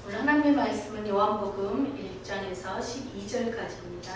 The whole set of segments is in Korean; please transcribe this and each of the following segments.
오늘 하나님의 말씀은 요한복음 1장에서 12절까지입니다.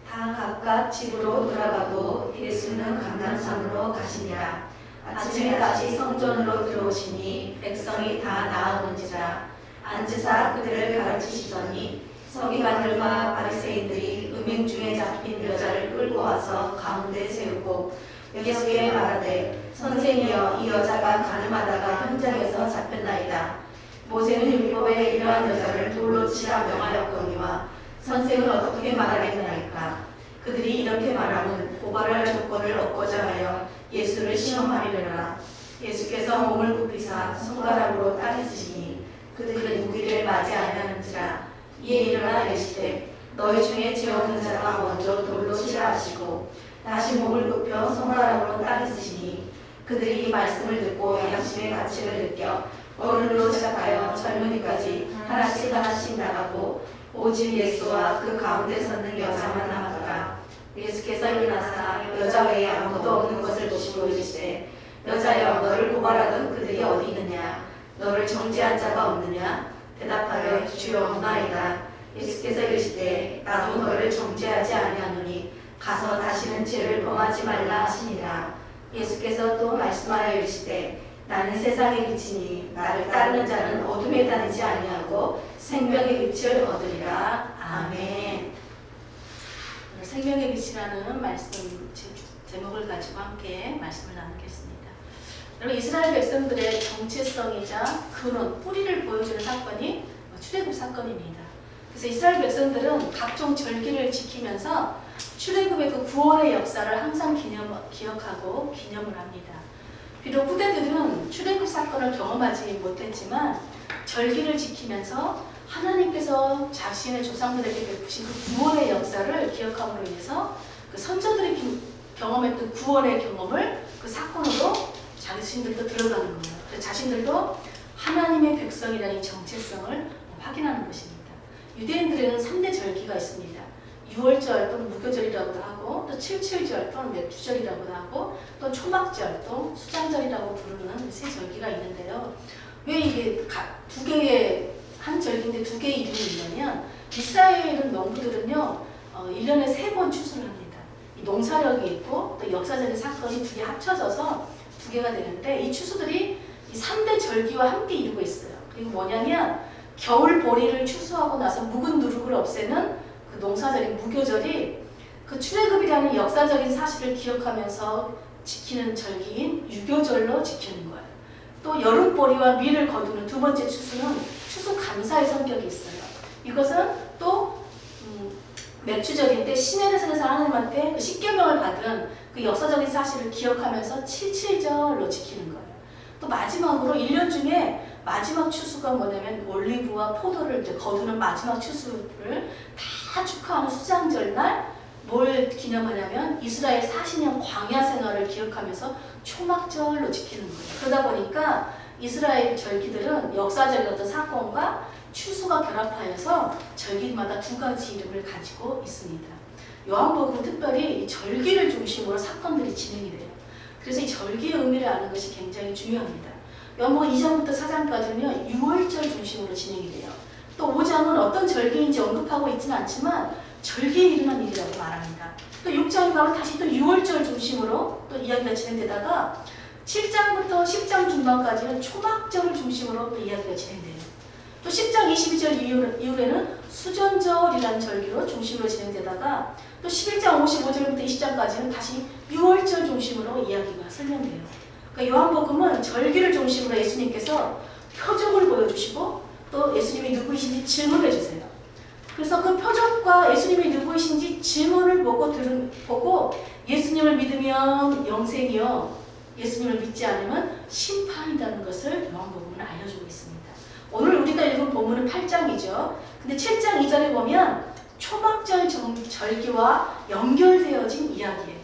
다 각각 집으로 돌아가고 예수는 감람산으로 가시니라. 아침에 다시 성전으로 들어오시니 백성이 다 나아온지라. 앉으사 그들을 가르치시더니 서기관들과 바리새인들이 음행 중에 잡힌 여자를 끌고 와서 가운데 세우고 예수께 말하되 선생이여 이 여자가 가늠하다가 현장에서 잡혔나이다. 모세는 율법에 이러한 여자를 돌로 치라 명하였거니와 선생은 어떻게 말하겠나이까. 그들이 이렇게 말하면 고발할 조건을 얻고자 하여 예수를 시험하리라. 예수께서 몸을 굽히사 손가락으로 따르시니 그들은 무기를 맞이 아니하는지라. 이에 일어나 이르시되 너희 중에 죄 없는 자가 먼저 돌로 치라 하시고 다시 몸을 굽혀 손가락으로 따르시니 그들이 이 말씀을 듣고 양심의 가치를 느껴 어른으로 시작하여 젊은이까지 하나씩 나가고 오직 예수와 그 가운데 섰는 여자만 남았더라. 예수께서 일어나사 여자 외에 아무도 없는 것을 보시고 이르시되 여자여 너를 고발하던 그들이 어디 있느냐. 너를 정죄한 자가 없느냐. 대답하되 주여 없나이다. 예수께서 이르시되 나도 너를 정죄하지 아니하노니 가서 다시는 죄를 범하지 말라 하시니라. 예수께서 또 말씀하여 이르시되 나는 세상의 빛이니 나를 따르는 자는 어둠에 다니지 아니하고 생명의 빛을 얻으리라. 아멘. 생명의 빛이라는 말씀 제목을 가지고 함께 말씀을 나누겠습니다. 여러분, 이스라엘 백성들의 정체성이자 근원, 뿌리를 보여주는 사건이 출애굽 사건입니다. 그래서 이스라엘 백성들은 각종 절기를 지키면서 출애굽의 그 구원의 역사를 항상 기억하고 기념을 합니다. 비록 후대들은 출애굽 사건을 경험하지 못했지만 절기를 지키면서 하나님께서 자신의 조상들에게 베푸신 그 구원의 역사를 기억함으로 인해서 그 선조들이 경험했던 구원의 경험을 그 사건으로 자신들도 들어가는 거예요. 그래서 자신들도 하나님의 백성이라는 정체성을 확인하는 것입니다. 유대인들에는 3대 절기가 있습니다. 6월절 또는 무교절이라고도 하고 또 77절 또는 맥주절이라고도 하고 또 초막절 또 수장절이라고 부르는 세 절기가 있는데요. 왜 이게 두 개의 한 절기인데 두 개의 이름이 있냐면 이스라엘 농부들은요 1년에 3번 추수를 합니다. 이 농사력이 있고 또 역사적인 사건이 두 개 합쳐져서 두 개가 되는데 이 추수들이 이 3대 절기와 함께 이루고 있어요. 그리고 뭐냐면 겨울 보리를 추수하고 나서 묵은 누룩을 없애는 그 농사절인 무교절이 그 출애굽이라는 역사적인 사실을 기억하면서 지키는 절기인 유교절로 지키는 거예요. 또 여름보리와 밀을 거두는 두 번째 추수는 추수감사의 성격이 있어요. 이것은 또 맥주절인데 시내에서 하나님한테 그 십계명을 받은 그 역사적인 사실을 기억하면서 77절로 지키는 거예요. 또 마지막으로 1년 중에 마지막 추수가 뭐냐면 올리브와 포도를 이제 거두는 마지막 추수를 다 축하하는 수장절날 뭘 기념하냐면 이스라엘 40년 광야 생활을 기억하면서 초막절로 지키는 거예요. 그러다 보니까 이스라엘 절기들은 역사적인 어떤 사건과 추수가 결합하여서 절기마다 두 가지 이름을 가지고 있습니다. 요한복음은 특별히 이 절기를 중심으로 사건들이 진행이 돼요. 그래서 이 절기의 의미를 아는 것이 굉장히 중요합니다. 요한복음 2장부터 4장까지는요 6월절 중심으로 진행이 돼요. 또 5장은 어떤 절기인지 언급하고 있지는 않지만 절기에 일어난 일이라고 말합니다. 또 6장에 가면 다시 또 6월절 중심으로 또 이야기가 진행되다가 7장부터 10장 중반까지는 초막절을 중심으로 또 이야기가 진행돼요. 또 10장 22절 이후에는 수전절이라는 절기로 중심으로 진행되다가 또 11장 55절부터 20장까지는 다시 6월절 중심으로 이야기가 설명돼요. 그러니까 요한복음은 절기를 중심으로 예수님께서 표적을 보여주시고 또 예수님이 누구이신지 질문해 주세요. 그래서 그 표적과 예수님이 누구이신지 질문을 보고 예수님을 믿으면 영생이요 예수님을 믿지 않으면 심판이라는 것을 요한복음은 알려주고 있습니다. 오늘 우리가 읽은 본문은 8장이죠. 근데 7장 2절에 보면 초막절 절기와 연결되어진 이야기예요.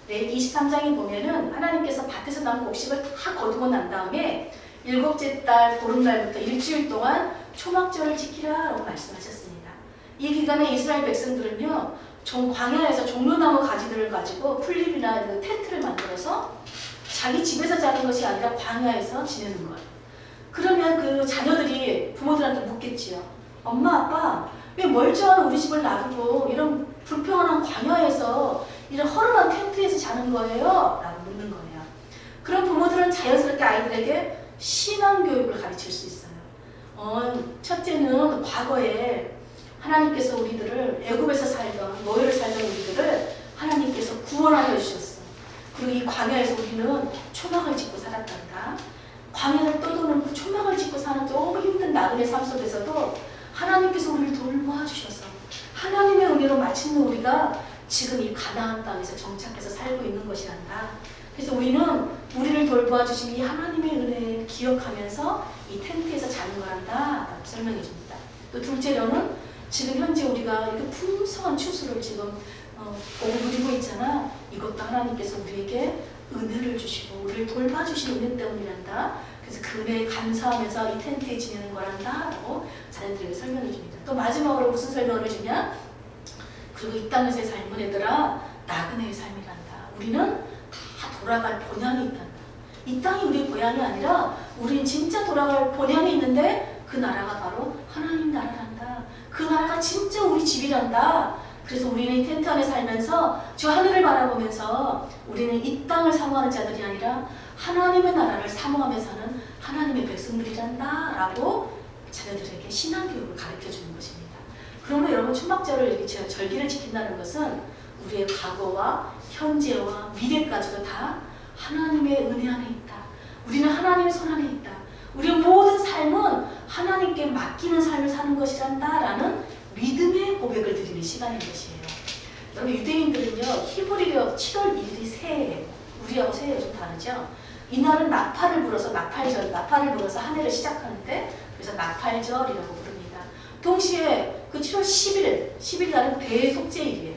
네, 23장에 보면은 하나님께서 밭에서 난 곡식을 다 거두고 난 다음에 일곱째 달 보름날부터 일주일 동안 초막절을 지키라라고 말씀하셨습니다. 이 기간에 이스라엘 백성들은요 광야에서 종려나무 가지들을 가지고 풀잎이나 텐트를 만들어서 자기 집에서 자는 것이 아니라 광야에서 지내는 거예요. 그러면 그 자녀들이 부모들한테 묻겠지요. 엄마, 아빠, 왜 멀쩡한 우리 집을 놔두고 이런 불평한 광야에서 이런 허름한 텐트에서 자는 거예요? 라고 묻는 거예요. 그럼 부모들은 자연스럽게 아이들에게 신앙교육을 가르칠 수 있어요. 첫째는 과거에 하나님께서 우리들을 애굽에서 살던 노예를 살던 우리들을 하나님께서 구원하여 주셨어. 그리고 이 광야에서 우리는 초막을 짓고 살았단다. 광야를 떠도는 그 초막을 짓고 사는 너무 힘든 나그네 삶 속에서도 하나님께서 우리를 돌봐주셔서 하나님의 은혜로 마침내 우리가 지금 이 가나안 땅에서 정착해서 살고 있는 것이란다. 그래서 우리는 우리를 돌봐주신 이 하나님의 은혜를 기억하면서 이 텐트에서 자는 거란다 라고 설명해 줍니다. 또 둘째로는 지금 현재 우리가 이렇게 풍성한 추수를 지금 보고 누리고 있잖아. 이것도 하나님께서 우리에게 은혜를 주시고 우리를 돌봐주신 은혜 때문이란다. 그래서 그 은혜에 감사하면서 이 텐트에 지내는 거란다 라고 자녀들에게 설명해 줍니다. 또 마지막으로 무슨 설명을 주냐? 그리고 이 땅에서의 삶은 얘들아 나그네의 삶이란다. 우리는 다 돌아갈 본향이 있단다. 이 땅이 우리의 고향이 아니라 우리는 진짜 돌아갈 본향이 있는데 그 나라가 바로 하나님 나라란다. 그 나라가 진짜 우리 집이란다. 그래서 우리는 이 텐트 안에 살면서 저 하늘을 바라보면서 우리는 이 땅을 사모하는 자들이 아니라 하나님의 나라를 사모하며 사는 하나님의 백성들이란다 라고 자녀들에게 신앙교육을 가르쳐주는 것입니다. 그러면 여러분 초막절을 이렇게 절기를 지킨다는 것은 우리의 과거와 현재와 미래까지도 다 하나님의 은혜 안에 있다. 우리는 하나님의 손 안에 있다. 우리의 모든 삶은 하나님께 맡기는 삶을 사는 것이란다 라는 믿음의 고백을 드리는 시간인 것이에요. 여러분 유대인들은요 히브리어 7월 1일이 새해예요. 우리하고 새해가 좀 다르죠. 이날은 나팔을 불어서 나팔을 불어서 한 해를 시작하는데 그래서 나팔절이라고 부릅니다. 동시에 그 7월 10일 날은 대속죄일이에요.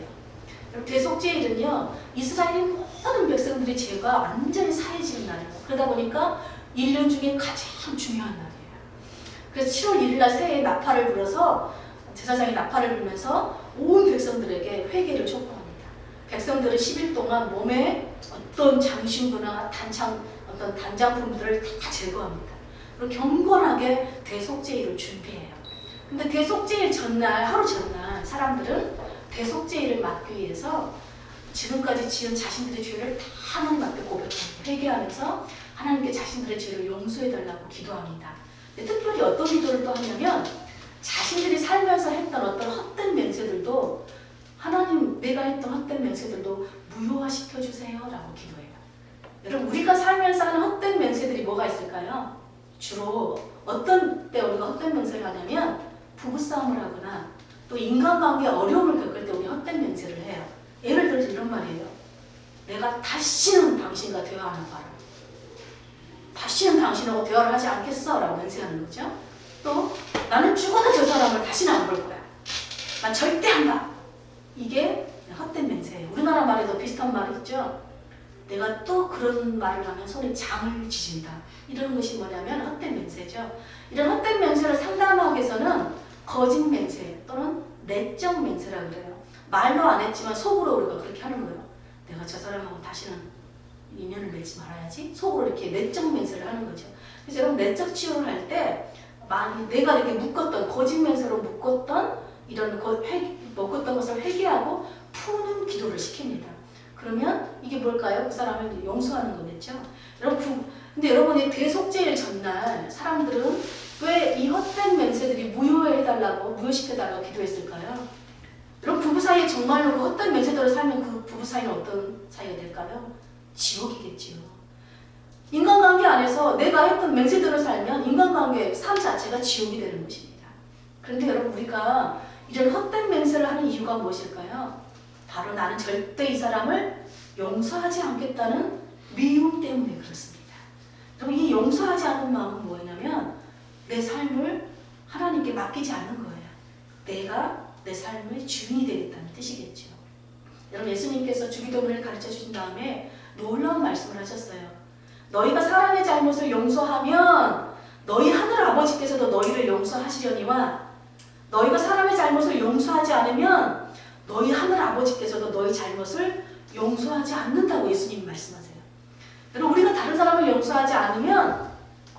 대속죄일은요 이스라엘의 모든 백성들의 죄가 완전히 사해지는 날이에요. 그러다 보니까 1년 중에 가장 중요한 날이에요. 그래서 7월 1일 날 새해에 나팔을 불어서 제사장이 나팔을 불면서 온 백성들에게 회개를 촉구합니다. 백성들은 10일 동안 몸에 어떤 장신구나 어떤 단장품들을 다 제거합니다. 그리고 경건하게 대속죄일을 준비해요. 근데 대속죄일 전날, 하루 전날 사람들은 대속죄일을 막기 위해서 지금까지 지은 자신들의 죄를 다 하나님 앞에 고백합니다. 회개하면서 하나님께 자신들의 죄를 용서해달라고 기도합니다. 근데 특별히 어떤 기도를 또 하냐면 자신들이 살면서 했던 어떤 헛된 맹세들도 하나님 내가 했던 헛된 맹세들도 무효화시켜주세요 라고 기도해요. 여러분 우리가 살면서 하는 헛된 맹세들이 뭐가 있을까요? 주로 어떤 때 우리가 헛된 맹세를 하냐면 부부싸움을 하거나 또 인간관계에 어려움을 겪을 때 우리 헛된 맹세를 해요. 예를 들어서 이런 말이에요. 내가 다시는 당신과 대화하는 바람. 다시는 당신하고 대화를 하지 않겠어 라고 맹세하는 거죠. 또 나는 죽어도 저 사람을 다시는 안 볼 거야. 난 절대 안 봐. 이게 헛된 맹세예요. 우리나라 말에도 비슷한 말이 있죠. 내가 또 그런 말을 하면 손에 장을 지진다. 이런 것이 뭐냐면 헛된 맹세죠. 이런 헛된 맹세를 상담하기 위해서는 거짓 맹세 또는 내적 맹세라고 그래요. 말로 안 했지만 속으로 우리가 그렇게 하는 거예요. 내가 저 사람하고 다시는 인연을 맺지 말아야지. 속으로 이렇게 내적 맹세를 하는 거죠. 그래서 여러분 내적 치유를 할 때 내가 이렇게 묶었던 거짓 맹세로 묶었던 이런 묶었던 것을 회개하고 푸는 기도를 시킵니다. 그러면 이게 뭘까요? 그 사람을 용서하는 거겠죠. 근데 여러분이 대속죄일 전날 사람들은 왜 이 헛된 맹세들이 무효시켜달라고 기도했을까요? 여러분 부부 사이에 정말로 그 헛된 맹세대로 살면 그 부부 사이는 어떤 사이가 될까요? 지옥이겠지요. 인간관계 안에서 내가 했던 맹세대로 살면 인간관계 삶 자체가 지옥이 되는 것입니다. 그런데 여러분 우리가 이런 헛된 맹세를 하는 이유가 무엇일까요? 바로 나는 절대 이 사람을 용서하지 않겠다는 미움 때문에 그렇습니다. 그럼 이 용서하지 않는 마음은 뭐냐면 내 삶을 하나님께 맡기지 않는 거예요. 내가 내 삶의 주인이 되겠다는 뜻이겠죠. 여러분 예수님께서 주기도문을 가르쳐 주신 다음에 놀라운 말씀을 하셨어요. 너희가 사람의 잘못을 용서하면 너희 하늘 아버지께서도 너희를 용서하시려니와 너희가 사람의 잘못을 용서하지 않으면 너희 하늘 아버지께서도 너희 잘못을 용서하지 않는다고 예수님이 말씀하세요. 여러분 우리가 다른 사람을 용서하지 않으면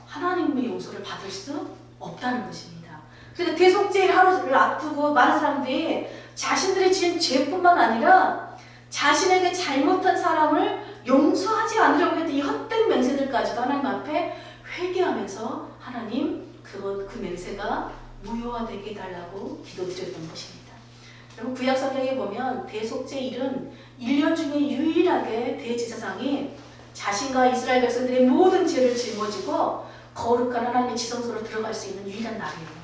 하나님의 용서를 받을 수 없다는 것입니다. 그러니까 대속죄일 하루를 앞두고 많은 사람들이 자신들이 지은 죄뿐만 아니라 자신에게 잘못한 사람을 용서하지 않으려고 했던 이 헛된 맹세들까지도 하나님 앞에 회개하면서 하나님 그 맹세가 무효화되게 해달라고 기도드렸던 것입니다. 여러분 구약 성경에 보면 대속죄일은 1년 중에 유일하게 대제사장이 자신과 이스라엘 백성들의 모든 죄를 짊어지고 거룩한 하나님의 지성소로 들어갈 수 있는 유일한 날이에요.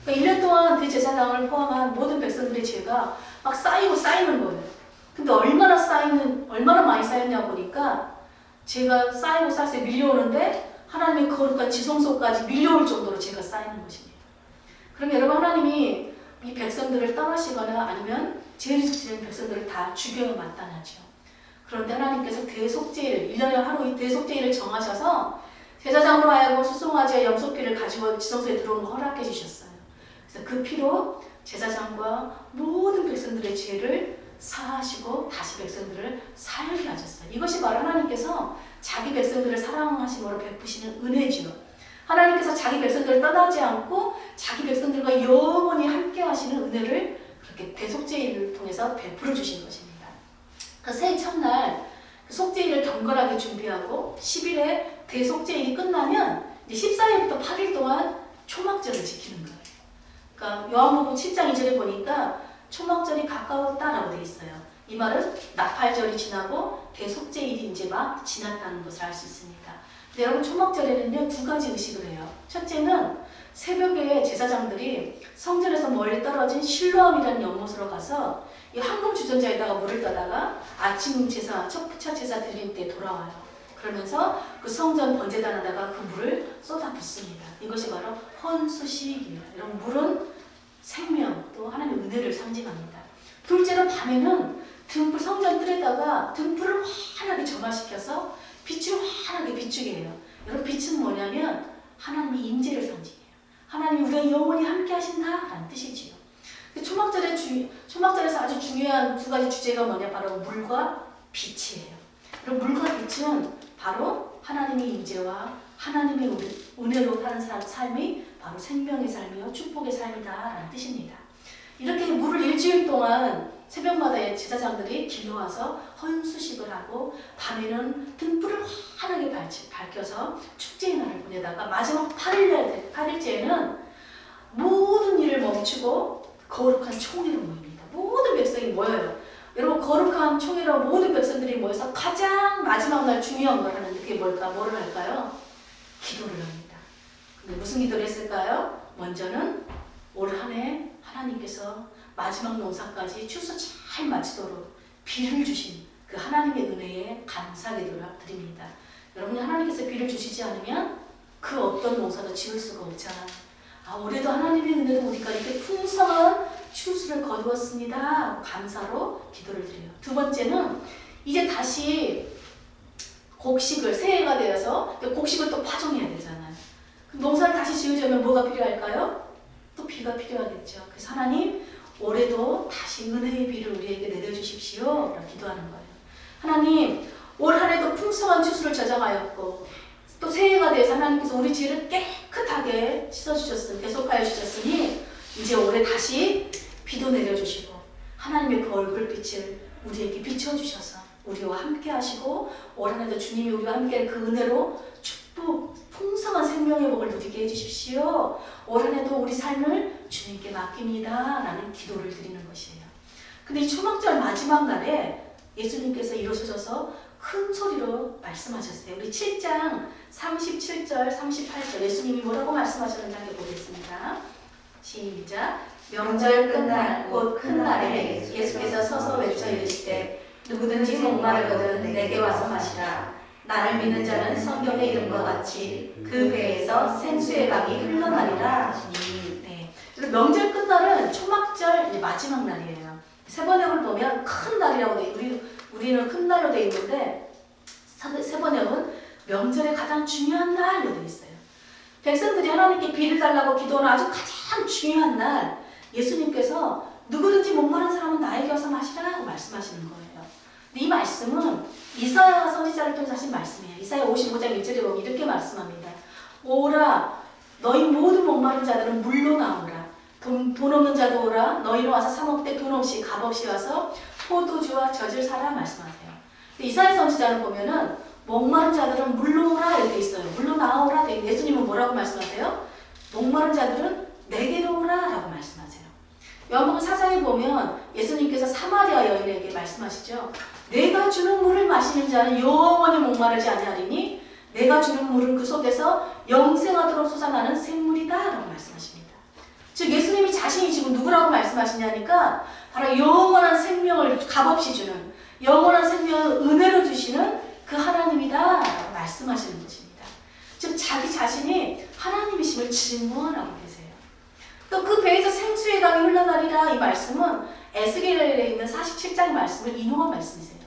그러니까 1년 동안 대제사장을 포함한 모든 백성들의 죄가 막 쌓이고 쌓이는 거예요. 근데 얼마나 많이 쌓였냐 보니까 죄가 쌓이고 쌓여서 밀려오는데 하나님의 거룩한 지성소까지 밀려올 정도로 죄가 쌓이는 것입니다. 그럼 여러분 하나님이 이 백성들을 떠나시거나 아니면 죄를 지은 백성들을 다 죽여야 마땅하죠. 그런데 하나님께서 대속죄일, 1년에 하루 이 대속죄일을 정하셔서 제사장으로 하여금 수송아지와 염소피를 가지고 지성소에 들어오는 걸 허락해 주셨어요. 그래서 그 피로 제사장과 모든 백성들의 죄를 사하시고 다시 백성들을 살게 하셨어요. 이것이 바로 하나님께서 자기 백성들을 사랑하심으로 베푸시는 은혜지요. 하나님께서 자기 백성들을 떠나지 않고 자기 백성들과 영원히 함께 하시는 은혜를 그렇게 대속죄일을 통해서 베풀어 주신 것입니다. 그 새해 첫날 속죄일을 경건하게 준비하고 10일에 대속죄일이 끝나면 이제 14일부터 8일 동안 초막절을 지키는 거예요. 그러니까 요한복음 7장 2절에 보니까 초막절이 가까웠다라고 되어 있어요. 이 말은 나팔절이 지나고 대속죄일이 이제 막 지났다는 것을 알 수 있습니다. 근데 여러분 초막절에는요 2가지 의식을 해요. 첫째는 새벽에 제사장들이 성전에서 멀리 떨어진 실로암이라는 연못으로 가서 이 황금 주전자에다가 물을 떠다가 아침 제사, 첫 제사 드릴 때 돌아와요. 그러면서 그 성전 번제단에다가 그 물을 쏟아 붓습니다. 이것이 바로 헌수식이에요. 이런 물은 생명 또 하나님의 은혜를 상징합니다. 둘째로 밤에는 등불 성전 뜰에다가 등불을 환하게 점화시켜서 빛을 환하게 비추게 해요. 여러분 빛은 뭐냐면 하나님의 임재를 상징해요. 하나님이 우리가 영원히 함께 하신다라는 뜻이지요. 초막절에서 아주 중요한 2가지 주제가 뭐냐 바로 물과 빛이에요. 그리고 물과 빛은 바로 하나님의 임재와 하나님의 은혜로 사는 삶이 바로 생명의 삶이요 축복의 삶이다라는 뜻입니다. 이렇게 물을 일주일 동안 새벽마다 제사장들이 길러와서 헌수식을 하고 밤에는 등불을 환하게 밝혀서 축제의 날을 보내다가 마지막 8일째에는 모든 일을 멈추고 거룩한 총회로 모입니다. 모든 백성이 모여요. 여러분 거룩한 총회로 모든 백성들이 모여서 가장 마지막 날 중요한 걸 하는데 그게 뭐를 할까요? 기도를 합니다. 근데 무슨 기도를 했을까요? 먼저는 올 한 해 하나님께서 마지막 농사까지 추수 잘 마치도록 비를 주신 그 하나님의 은혜에 감사 기도를 드립니다. 여러분이 하나님께서 비를 주시지 않으면 그 어떤 농사도 지을 수가 없잖아요. 올해도 하나님의 은혜로 우리가 이렇게 풍성한 추수를 거두었습니다. 감사로 기도를 드려요. 2번째는 이제 다시 곡식을 새해가 되어서 곡식을 또 파종해야 되잖아요. 농사를 다시 지으려면 뭐가 필요할까요? 또 비가 필요하겠죠. 그래서 하나님 올해도 다시 은혜의 비를 우리에게 내려주십시오. 라고 기도하는 거예요. 하나님 올 한 해도 풍성한 추수를 저장하였고 또 새해가 돼서 하나님께서 우리 죄를 깨끗하게 씻어주셨으니 대속하여 주셨으니 이제 올해 다시 비도 내려주시고 하나님의 그 얼굴빛을 우리에게 비춰주셔서 우리와 함께 하시고 올 한 해도 주님이 우리와 함께 그 은혜로 축복 풍성한 생명의 복을 누리게 해주십시오. 올 한 해도 우리 삶을 주님께 맡깁니다 라는 기도를 드리는 것이에요. 근데 이 초막절 마지막 날에 예수님께서 일어서셔서 큰 소리로 말씀하셨어요. 우리 7장 37절 38절 예수님이 뭐라고 말씀하셨는지 함께 보겠습니다. 시작. 명절 끝날 곧 큰 날에 예수께서 서서 외쳐 이르시되 누구든지 목마르거든 내게 와서 마시라. 나를 믿는 자는 성경의 이름과 같이 그 배에서 생수의 강이 흘러나리라 하시니. 네. 명절 끝날은 초막절 마지막 날이에요. 세번역을 보면 큰 날이라고 돼 있어요. 우리는 큰 날로 돼 있는데 세번역은 명절의 가장 중요한 날로 돼 있어요. 백성들이 하나님께 비를 달라고 기도하는 아주 가장 중요한 날 예수님께서 누구든지 목마른 사람은 나에게 와서 마시라고 말씀하시는 거예요. 근데 이 말씀은 이사야 선지자를 통해서 하신 말씀이에요. 이사야 55장 1절에 보면 이렇게 말씀합니다. 오라 너희 모든 목마른 자들은 물로 나오라. 자도 오라. 너희는 와서 사 먹되 돈 없이 값 없이 와서 포도주와 젖을 사라 말씀하세요. 이사야 선지자는 보면은 목마른 자들은 물로 오라 이렇게 있어요. 물로 나오라. 예수님은 뭐라고 말씀하세요? 목마른 자들은 내게로 오라 라고 말씀하세요. 요한복음 4장에 보면 예수님께서 사마리아 여인에게 말씀하시죠. 내가 주는 물을 마시는 자는 영원히 목마르지 아니하리니 내가 주는 물은 그 속에서 영생하도록 솟아나는 샘물이다 라고 말씀하십니다. 즉 예수님이 자신이 지금 누구라고 말씀하시냐니까 바로 영원한 생명을 값없이 주는, 영원한 생명을 은혜로 주시는 그 하나님이다 라고 말씀하시는 것입니다. 즉 자기 자신이 하나님이심을 증거하고 계세요. 또 그 배에서 생수의 강이 흘러가리라 이 말씀은 에스겔에 있는 47장 말씀을 인용한 말씀이세요.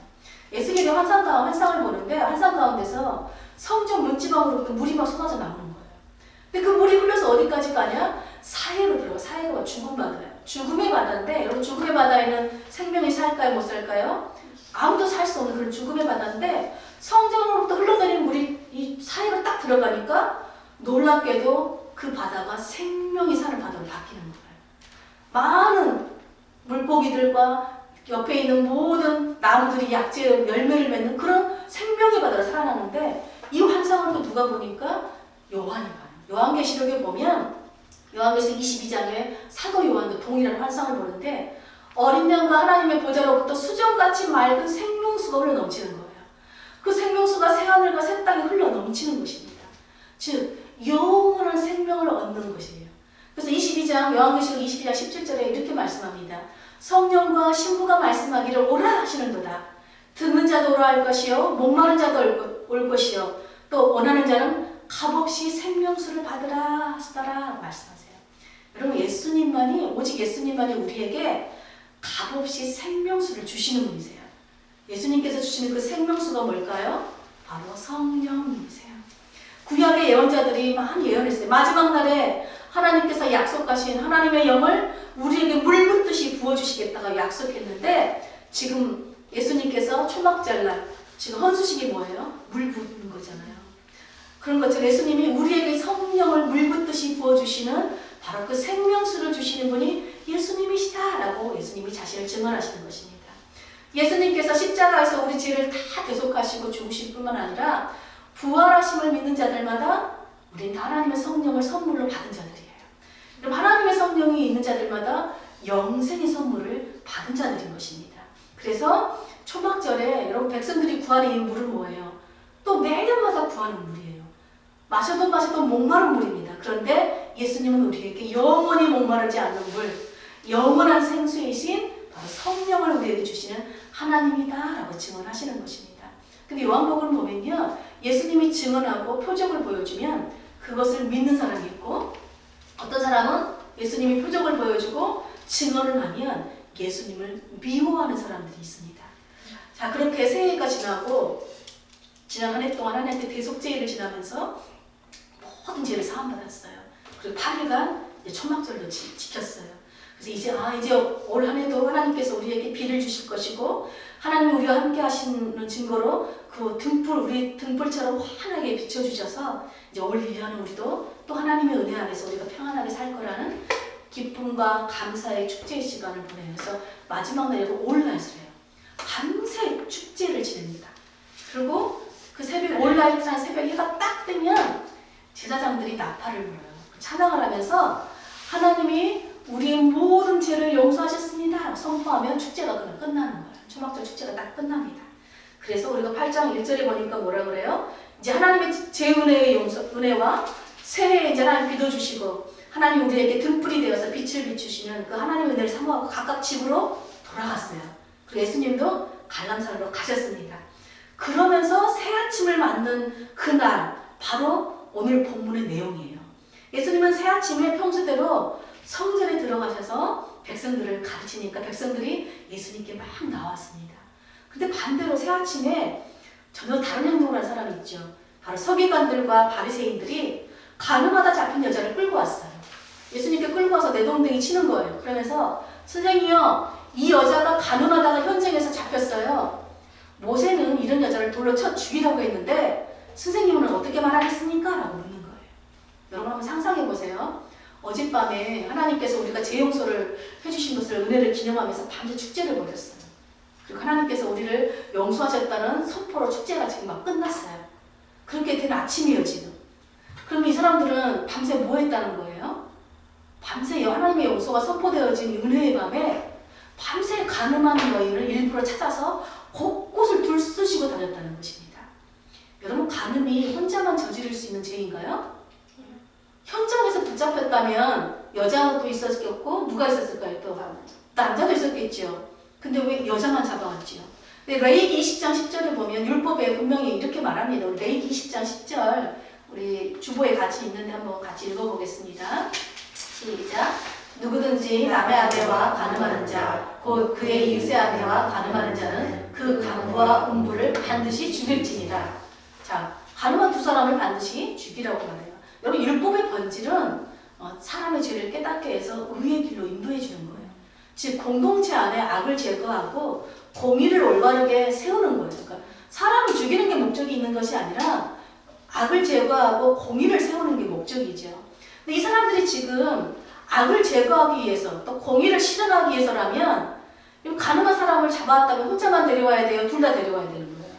에스겔이 환상을 보는데 환상 가운데서 성전 문지방으로부터 물이 막 쏟아져 나오는 거예요. 근데 그 물이 흘러서 어디까지 가냐? 사해로 들어가. 사해가 죽음 바다예요. 죽음의 바다인데 여러분 죽음의 바다에는 생명이 살까요? 못 살까요? 아무도 살 수 없는 그런 죽음의 바다인데 성전으로부터 흘러다니는 물이 이 사해로 딱 들어가니까 놀랍게도 그 바다가 생명이 사는 바다로 바뀌는 거예요. 많은 물고기들과 옆에 있는 모든 나무들이 약재 열매를 맺는 그런 생명의 바다로 살아나는데 이 환상을 또 누가 보니까 요한이 봐요. 요한계시록에 보면 요한계시록 22장에 사도 요한도 동일한 환상을 보는데 어린 양과 하나님의 보좌로부터 수정같이 맑은 생명수가 흘러 넘치는 거예요. 그 생명수가 새하늘과 새 땅에 흘러 넘치는 것입니다. 즉 영원한 생명을 얻는 것이에요. 그래서 22장 요한계시록 22장 17절에 이렇게 말씀합니다. 성령과 신부가 말씀하기를 오라 하시는도다. 듣는 자도 오라 할 것이요 목마른 자도 올 것이요 또 원하는 자는 값없이 생명수를 받으라 하시더라 말씀하세요. 여러분 예수님만이 오직 예수님만이 우리에게 값없이 생명수를 주시는 분이세요. 예수님께서 주시는 그 생명수가 뭘까요? 바로 성령님이세요. 구약의 예언자들이 많이 예언했어요. 마지막 날에 하나님께서 약속하신 하나님의 영을 우리에게 물 붓듯이 부어주시겠다고 약속했는데 지금 예수님께서 초막절날 지금 헌수식이 뭐예요? 물 붓는 거잖아요. 그런 것처럼 예수님이 우리에게 성령을 물 붓듯이 부어주시는 바로 그 생명수를 주시는 분이 예수님이시다라고 예수님이 자신을 증언하시는 것입니다. 예수님께서 십자가에서 우리 죄를 다 대속하시고 죽으실 뿐만 아니라 부활하심을 믿는 자들마다 우리는 하나님의 성령을 선물로 받은 자들이에요. 그럼 하나님의 성령이 있는 자들마다 영생의 선물을 받은 자들인 것입니다. 그래서 초막절에 여러분 백성들이 구하는 이 물은 뭐예요? 또 매년마다 구하는 물이에요. 마셔도 목마른 물입니다. 그런데 예수님은 우리에게 영원히 목마르지 않는 물, 영원한 생수이신 바로 성령을 우리에게 주시는 하나님이다라고 증언하시는 것입니다. 근데 요한복음을 보면요, 예수님이 증언하고 표적을 보여주면 그것을 믿는 사람이 있고 어떤 사람은 예수님이 표적을 보여주고 증언을 하면 예수님을 미워하는 사람들이 있습니다. 자, 그렇게 새해가 지나고 지난 한 해 동안 하나님께 대속죄를 지나면서 모든 죄를 사함받았어요. 그리고 8일간 초막절도 지켰어요. 그래서 이제 올 한 해도 하나님께서 우리에게 비를 주실 것이고 하나님이 우리와 함께 하시는 증거로 그 우리 등불처럼 환하게 비춰주셔서 이제 올 1년은 우리도 또 하나님의 은혜 안에서 우리가 평안하게 살 거라는 기쁨과 감사의 축제의 시간을 보내면서 마지막 날에도 올라이스래요. 밤새 축제를 지냅니다. 그리고 그 새벽 올라이트 새벽 해가 딱 뜨면 제사장들이 나팔을 불어요. 찬양을 하면서 하나님이 우리의 모든 죄를 용서하셨습니다 선포하면 축제가 끝나는 거예요. 초막절 축제가 딱 끝납니다. 그래서 우리가 8장 1절에 보니까 뭐라 그래요? 이제 하나님의 제 은혜와 새해에 이제 하나님 비도 주시고 하나님 우리에게 등불이 되어서 빛을 비추시는 그 하나님의 은혜를 사모하고 각각 집으로 돌아갔어요. 그리고 예수님도 갈람산으로 가셨습니다. 그러면서 새 아침을 맞는 그날 바로 오늘 본문의 내용이에요. 예수님은 새 아침에 평소대로 성전에 들어가셔서 백성들을 가르치니까 백성들이 예수님께 막 나왔습니다. 근데 반대로 새 아침에 전혀 다른 행동을 한 사람이 있죠. 바로 서기관들과 바리새인들이 가늠하다 잡힌 여자를 끌고 왔어요. 예수님께 끌고 와서 내동댕이 치는 거예요. 그러면서 선생님이요, 이 여자가 가늠하다가 현장에서 잡혔어요. 모세는 이런 여자를 돌로 쳐 죽이라고 했는데 선생님은 어떻게 말하겠습니까? 라고 묻는 거예요. 여러분 한번 상상해 보세요. 어젯밤에 하나님께서 우리가 재용서를 해주신 것을 은혜를 기념하면서 밤새 축제를 벌였어요. 그리고 하나님께서 우리를 용서하셨다는 선포로 축제가 지금 막 끝났어요. 그렇게 된 아침이에요 지금. 그럼 이 사람들은 밤새 뭐 했다는 거예요? 밤새 하나님의 용서가 선포되어진 은혜의 밤에 밤새 가늠한 여인을 일부러 찾아서 곳곳을 둘쑤시고 다녔다는 것입니다. 여러분, 가늠이 혼자만 저지를 수 있는 죄인가요? 현장에서 붙잡혔다면 여자도 있었겠고 누가 있었을까요? 또 남자도 있었겠죠. 근데 왜 여자만 잡아왔지요? 근데 레위기 20장 10절에 보면 율법에 분명히 이렇게 말합니다. 우리 레위기 20장 10절 우리 주보에 같이 있는데 한번 같이 읽어보겠습니다. 시작. 누구든지 남의 아내와 간음하는 자, 곧 그의 이웃의 아내와 간음하는 자는 그 간부와 음부를 반드시 죽일지니라. 자, 간음한 두 사람을 반드시 죽이라고 말해요. 여러분, 율법의 본질은 사람의 죄를 깨닫게 해서 의의 길로 인도해 주는 거예요. 즉 공동체 안에 악을 제거하고 공의를 올바르게 세우는 거예요. 그러니까 사람을 죽이는 게 목적이 있는 것이 아니라 악을 제거하고 공의를 세우는 게 목적이죠. 근데 이 사람들이 지금 악을 제거하기 위해서 또 공의를 실현하기 위해서라면 가늠한 사람을 잡아왔다면 혼자만 데려와야 돼요? 둘 다 데려와야 되는 거예요?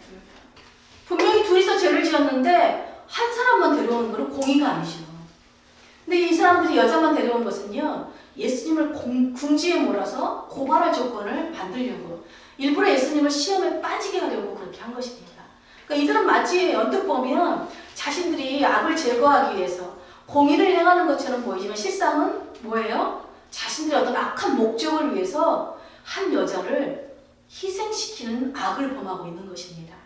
분명히 둘이서 죄를 지었는데 한 사람만 데려오는 것은 공의가 아니죠. 근데 이 사람들이 여자만 데려온 것은요, 예수님을 궁지에 몰아서 고발할 조건을 만들려고 일부러 예수님을 시험에 빠지게 하려고 그렇게 한 것입니다. 그러니까 이들은 마치 언뜻 보면 자신들이 악을 제거하기 위해서 공의를 행하는 것처럼 보이지만 실상은 뭐예요? 자신들의 어떤 악한 목적을 위해서 한 여자를 희생시키는 악을 범하고 있는 것입니다.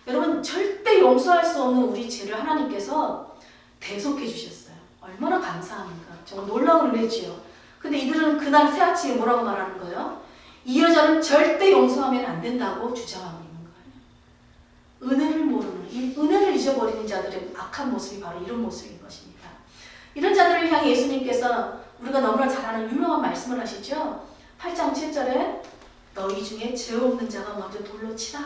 여러분, 절대 용서할 수 없는 우리 죄를 하나님께서 대속해 주셨어요. 얼마나 감사합니까? 정말 놀라운 은혜지요. 근데 이들은 그날 새아침에 뭐라고 말하는 거예요? 이 여자는 절대 용서하면 안 된다고 주장하고 있는 거예요. 은혜를 모르는, 이 은혜를 잊어버리는 자들의 악한 모습이 바로 이런 모습인 것입니다. 이런 자들을 향해 예수님께서 우리가 너무나 잘 아는 유명한 말씀을 하시죠. 8장 7절에 너희 중에 죄 없는 자가 먼저 돌로 치라.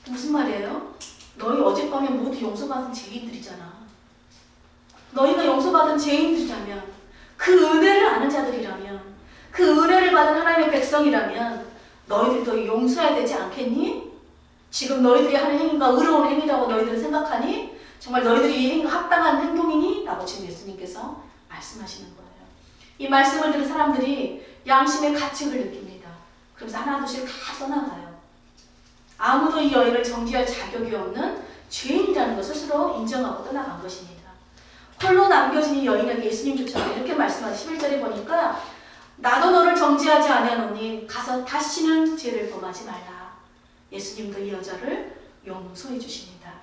무슨 말이에요? 너희 어젯밤에 모두 용서받은 죄인들이잖아. 너희가 용서받은 죄인들이라면, 그 은혜를 아는 자들이라면, 그 은혜를 받은 하나님의 백성이라면 너희들도 용서해야 되지 않겠니? 지금 너희들이 하는 행위가 의로운 행위라고 너희들은 생각하니? 정말 너희들이 합당한 행동이니? 라고 지금 예수님께서 말씀하시는 거예요. 이 말씀을 들은 사람들이 양심의 가책을 느낍니다. 그러면서 하나둘씩 다 떠나가요. 아무도 이 여인을 정죄할 자격이 없는 죄인이라는 것을 스스로 인정하고 떠나간 것입니다. 홀로 남겨진 이 여인에게 예수님조차 이렇게 말씀하신 11절에 보니까 나도 너를 정죄하지 아니하노니 가서 다시는 죄를 범하지 말라. 예수님도 이 여자를 용서해 주십니다.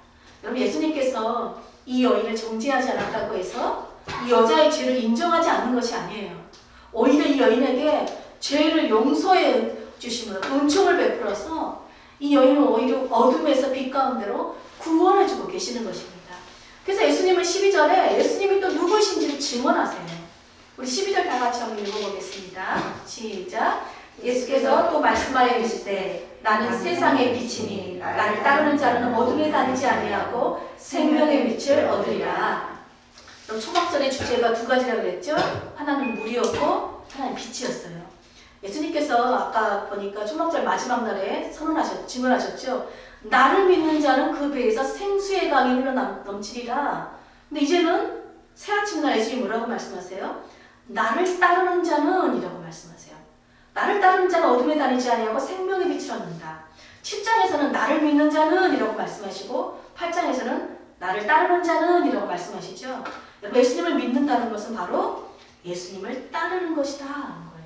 여러분, 예수님께서 이 여인을 정죄하지 않았다고 해서 이 여자의 죄를 인정하지 않는 것이 아니에요. 오히려 이 여인에게 죄를 용서해 주심으로 은총을 베풀어서 이 여인은 오히려 어둠에서 빛 가운데로 구원해주고 계시는 것입니다. 그래서 예수님은 12절에 예수님이 또 누구신지를 증언하세요. 우리 12절 다 같이 한번 읽어보겠습니다. 시작. 예수께서 또 말씀하여 계시되 나는 세상의 빛이니 나를 따르는 자는 어둠에 다니지 아니하고 생명의 빛을 얻으리라. 초막절의 주제가 두 가지라고 그랬죠. 하나는 물이었고 하나는 빛이었어요. 예수님께서 아까 보니까 초막절 마지막 날에 증언하셨죠. 나를 믿는 자는 그 배에서 생수의 강이 흘러넘치리라. 근데 이제는 새아침날 예수님이 뭐라고 말씀하세요? 나를 따르는 자는 이라고 말씀하세요. 나를 따르는 자는 어둠에 다니지 아니하고 생명의 빛을 얻는다. 7장에서는 나를 믿는 자는 이라고 말씀하시고 8장에서는 나를 따르는 자는 이라고 말씀하시죠. 예수님을 믿는다는 것은 바로 예수님을 따르는 것이다 하는 거예요.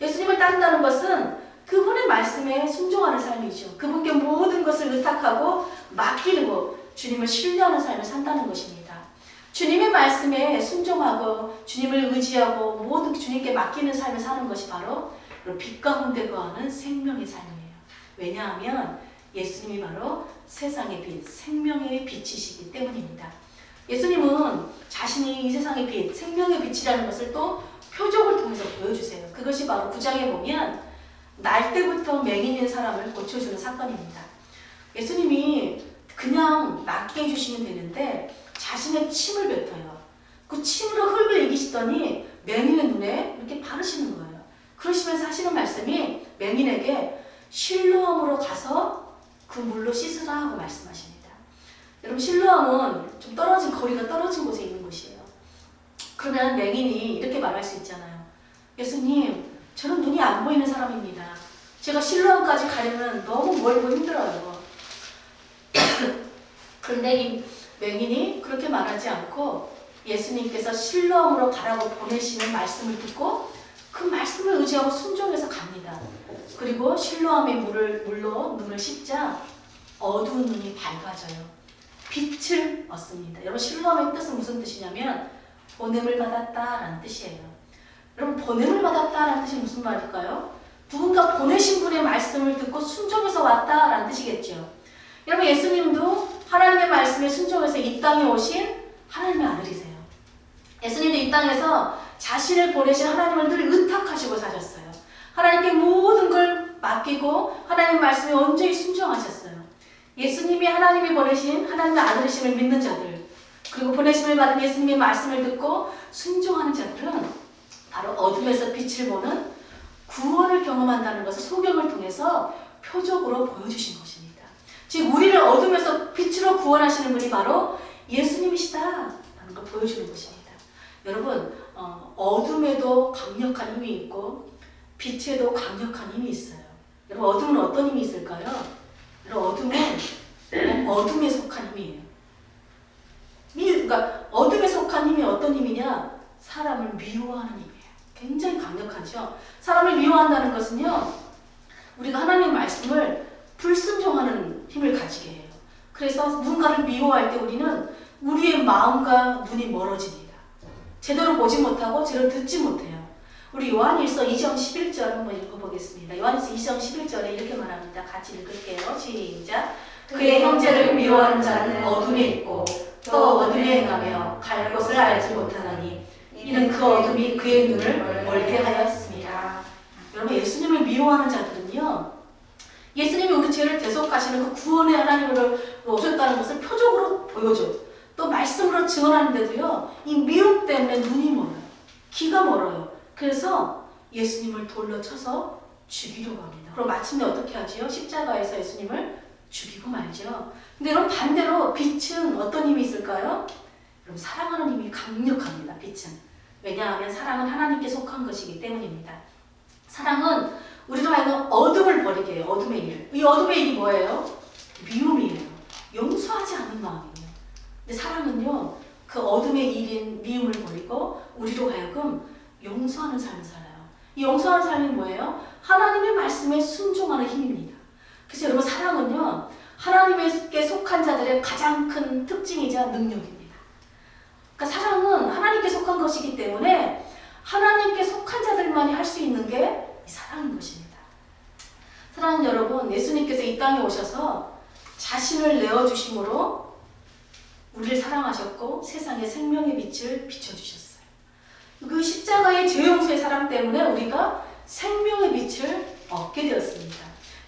예수님을 따른다는 것은 그분의 말씀에 순종하는 삶이죠. 그분께 모든 것을 의탁하고 맡기고 주님을 신뢰하는 삶을 산다는 것입니다. 주님의 말씀에 순종하고 주님을 의지하고 모든 주님께 맡기는 삶을 사는 것이 바로 빛 가운데 거하는 생명의 삶이에요. 왜냐하면 예수님이 바로 세상의 빛, 생명의 빛이시기 때문입니다. 예수님은 자신이 이 세상의 빛, 생명의 빛이라는 것을 또 표적을 통해서 보여주세요. 그것이 바로 9장에 보면 날 때부터 맹인인 사람을 고쳐주는 사건입니다. 예수님이 그냥 낫게 해주시면 되는데 자신의 침을 뱉어요. 그 침으로 흙을 이기시더니 맹인의 눈에 이렇게 바르시는 거예요. 그러시면서 하시는 말씀이 맹인에게 실로암으로 가서 그 물로 씻으라 하고 말씀하십니다. 여러분 실로암은 좀 거리가 떨어진 곳에 있는 곳이에요. 그러면 맹인이 이렇게 말할 수 있잖아요. 예수님, 저는 눈이 안 보이는 사람입니다. 제가 실로암까지 가려면 너무 멀고 힘들어요. 그런데 이 맹인이 그렇게 말하지 않고 예수님께서 실로암으로 가라고 보내시는 말씀을 듣고 그 말씀을 의지하고 순종해서 갑니다. 그리고 실로암의 물로 눈을 씻자 어두운 눈이 밝아져요. 빛을 얻습니다. 여러분 실로암의 뜻은 무슨 뜻이냐면 보냄을 받았다라는 뜻이에요. 여러분 보냄을 받았다라는 뜻이 무슨 말일까요? 누군가 보내신 분의 말씀을 듣고 순종해서 왔다라는 뜻이겠죠. 여러분 예수님도 하나님의 말씀에 순종해서 이 땅에 오신 하나님의 아들이세요. 예수님도 이 땅에서 자신을 보내신 하나님을 늘 의탁하시고 사셨어요. 하나님께 모든 걸 맡기고 하나님의 말씀에 온전히 순종하셨어요. 예수님이 하나님이 보내신 하나님의 아들이심을 믿는 자들, 그리고 보내심을 받은 예수님의 말씀을 듣고 순종하는 자들은 바로 어둠에서 빛을 보는 구원을 경험한다는 것을 소경을 통해서 표적으로 보여주신 것입니다. 즉 우리를 어둠에서 빛으로 구원하시는 분이 바로 예수님이시다라는 걸 보여주는 것입니다. 여러분 어둠에도 강력한 힘이 있고 빛에도 강력한 힘이 있어요. 여러분 어둠은 어떤 힘이 있을까요? 여러분 어둠은 어둠에 속한 힘이에요. 그러니까 어둠에 속한 힘이 어떤 힘이냐? 사람을 미워하는 힘이에요. 굉장히 강력하죠. 사람을 미워한다는 것은요, 우리가 하나님의 말씀을 불순종하는 힘을 가지게 해요. 그래서 누군가를 미워할 때 우리는 우리의 마음과 눈이 멀어집니다. 제대로 보지 못하고 제대로 듣지 못해요. 우리 요한일서 2장 11절 한번 읽어보겠습니다. 요한일서 2장 11절에 이렇게 말합니다. 같이 읽을게요. 시작. 그의 형제를 미워하는 자는 어둠에 있고 또 어둠에 행하며 갈 곳을 알지 못하나니 이는 그 어둠이 그의 눈을 멀게 하였습니다. 여러분 예수님을 미워하는 자들은요, 예수님이 우리 죄를 대속하시는 그 구원의 하나님으로 오셨다는 것을 표적으로 보여줘. 또 말씀으로 증언하는데도요, 이 미움 때문에 눈이 멀어요. 귀가 멀어요. 그래서 예수님을 돌로 쳐서 죽이려고 합니다. 그럼 마침내 어떻게 하지요? 십자가에서 예수님을 죽이고 말죠. 근데 여러분 반대로 빛은 어떤 힘이 있을까요? 여러분 사랑하는 힘이 강력합니다. 빛은. 왜냐하면 사랑은 하나님께 속한 것이기 때문입니다. 사랑은 우리로 하여금 어둠을 버리게 해요. 어둠의 일. 이 어둠의 일이 뭐예요? 미움이에요. 용서하지 않는 마음이에요. 근데 사랑은요, 그 어둠의 일인 미움을 버리고 우리로 하여금 용서하는 삶을 살아요. 이 용서하는 삶이 뭐예요? 하나님의 말씀에 순종하는 힘입니다. 그래서 여러분 사랑은요, 하나님께 속한 자들의 가장 큰 특징이자 능력입니다. 그러니까 사랑은 하나님께 속한 것이기 때문에 하나님께 속한 자들만이 할 수 있는 게 이 사랑인 것입니다. 사랑하는 여러분, 예수님께서 이 땅에 오셔서 자신을 내어주심으로 우리를 사랑하셨고 세상에 생명의 빛을 비춰주셨어요. 그 십자가의 죄 용서의 사랑 때문에 우리가 생명의 빛을 얻게 되었습니다.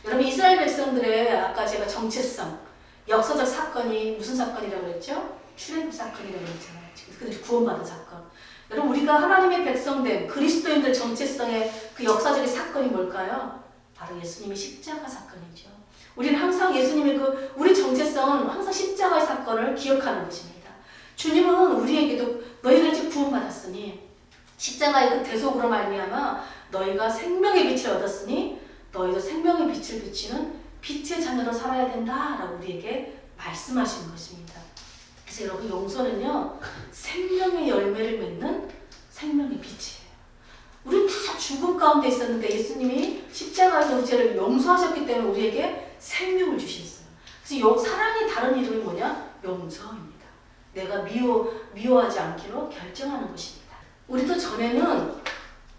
여러분 이스라엘 백성들의 아까 제가 정체성, 역사적 사건이 무슨 사건이라고 그랬죠? 출애굽 사건이라고 그랬잖아요. 그들이 구원받은 사건. 여러분 우리가 하나님의 백성된 그리스도인들 정체성의 그 역사적인 사건이 뭘까요? 바로 예수님의 십자가 사건이죠. 우리는 항상 예수님의 우리 정체성은 항상 십자가의 사건을 기억하는 것입니다. 주님은 우리에게도 너희가 이제 구원받았으니 십자가의 그 대속으로 말미암아 너희가 생명의 빛을 얻었으니 너희도 생명의 빛을 비치는 빛의 자녀로 살아야 된다라고 우리에게 말씀하시는 것입니다. 그래서 여러분 용서는요, 생명의 열매를 맺는 생명의 빛이에요. 우리는 다 죽음 가운데 있었는데 예수님이 십자가에서 우리 죄를 용서하셨기 때문에 우리에게 생명을 주셨어요. 그래서 사랑의 다른 이름이 뭐냐? 용서입니다. 내가 미워하지 않기로 결정하는 것입니다. 우리도 전에는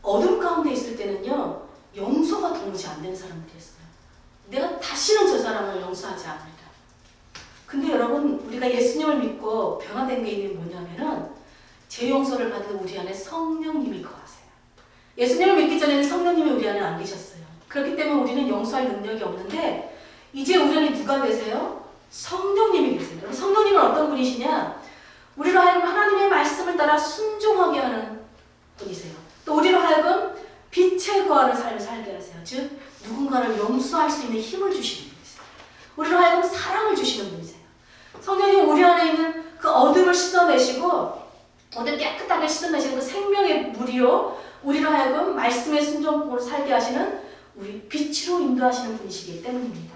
어둠 가운데 있을 때는요, 용서가 도무지 안 되는 사람들이었어요. 내가 다시는 저 사람을 용서하지 않으리라. 근데 여러분 우리가 예수님을 믿고 변화된 게 있는 뭐냐면은 죄 용서를 받은 우리 안에 성령님이 거하세요. 예수님을 믿기 전에는 성령님이 우리 안에 안 계셨어요. 그렇기 때문에 우리는 용서할 능력이 없는데 이제 우리 안에 누가 계세요? 성령님이 계세요. 여러분 성령님은 어떤 분이시냐? 우리로 하여금 하나님의 말씀을 따라 순종하게 하는 분이세요. 또 우리로 하여금 빛에 거하는 삶을 살게 하세요. 즉 누군가를 용서할 수 있는 힘을 주시는 분이세요. 우리로 하여금 사랑을 주시는 분이세요. 성령님 우리 안에 있는 그 어둠을 씻어내시고 어둠 깨끗하게 씻어내시는 그 생명의 물이요 우리로 하여금 말씀의 순종으로 살게 하시는 우리 빛으로 인도하시는 분이시기 때문입니다.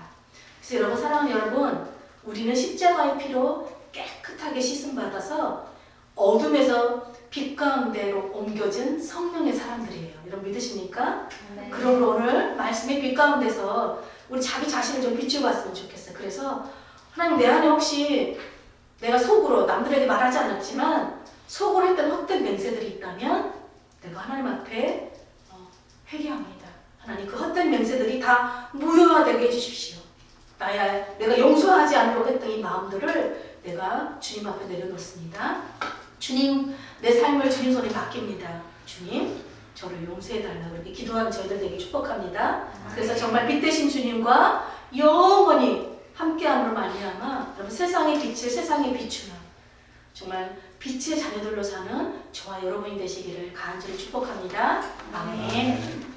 그래서 여러분 사랑하는 여러분, 우리는 십자가의 피로 깨끗하게 씻음 받아서 어둠에서 빛 가운데로 옮겨진 성령의 사람들이에요. 여러분 믿으십니까? 네. 그러므로 오늘 말씀의 빛 가운데서 우리 자기 자신을 좀 비추어 봤으면 좋겠어요. 그래서 하나님 내 안에 혹시 내가 속으로 남들에게 말하지 않았지만 속으로 했던 헛된 맹세들이 있다면 내가 하나님 앞에 회개합니다. 하나님 그 헛된 맹세들이 다 무효화되게 해주십시오. 내가 용서하지 않으려고 했던 이 마음들을 내가 주님 앞에 내려놓습니다. 주님 내 삶을 주님 손에 맡깁니다. 주님 저를 용서해달라고 이렇게 기도하는 저희들 되게 축복합니다. 그래서 정말 빛 대신 주님과 영원히 함께함으로 말미암아 여러분 세상의 빛을 세상에 비추는 정말 빛의 자녀들로 사는 저와 여러분이 되시기를 간절히 축복합니다. 아멘.